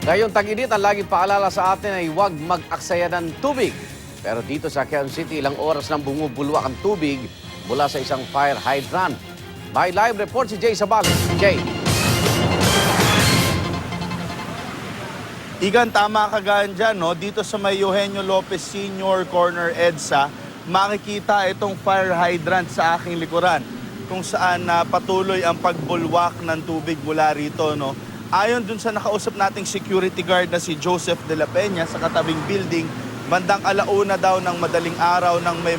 Ngayong tag-init, ang laging paalala sa atin ay huwag mag-aksaya ng tubig. Pero dito sa Quezon City, ilang oras nang bumubulwak ang tubig mula sa isang fire hydrant. May live report si Jay Sabal. Jay. Igan, tama ka gaan dyan, no? Dito sa may Eugenio Lopez Sr. Corner EDSA, makikita itong fire hydrant sa aking likuran kung saan patuloy ang pagbulwak ng tubig mula rito, no? Ayon dun sa nakausap nating security guard na si Joseph de la Peña sa katabing building, bandang alauna daw ng madaling araw nang may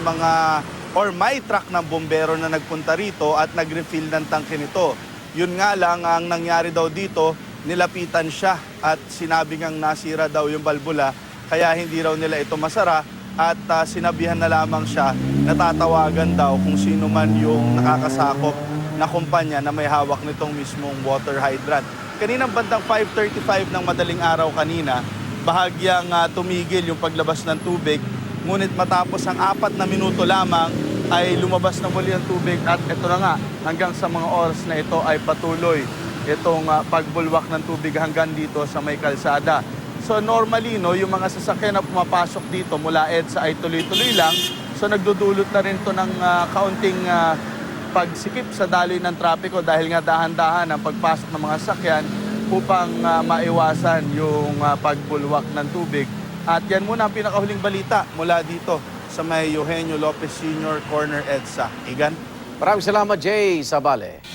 may truck ng bombero na nagpunta rito at nag-refill ng tangke nito. Yun nga lang, ang nangyari daw dito, nilapitan siya at sinabi ngang nasira daw yung balbula, kaya hindi raw nila ito masara at sinabihan na lamang siya, natatawagan daw kung sino man yung nakakasakop na kumpanya na may hawak nitong mismong water hydrant. Kaninang bandang 5:35 ng madaling araw kanina, bahagyang tumigil yung paglabas ng tubig, ngunit matapos ang 4 na minuto lamang ay lumabas na muli ang tubig at ito na nga, hanggang sa mga oras na ito ay patuloy itong pagbulwak ng tubig hanggang dito sa may kalsada. So normally, no, yung mga sasakyan na pumapasok dito mula EDSA ay tuloy-tuloy lang. So nagdudulot na rin to ng kaunting pagsikip sa daloy ng trapiko dahil nga dahan-dahan ang pagpasok ng mga sasakyan upang maiwasan yung pagbulwak ng tubig. At yan muna ang pinakahuling balita mula dito sa may Eugenio Lopez Sr. Corner EDSA. Igan? Maraming salamat, Jay Sabale.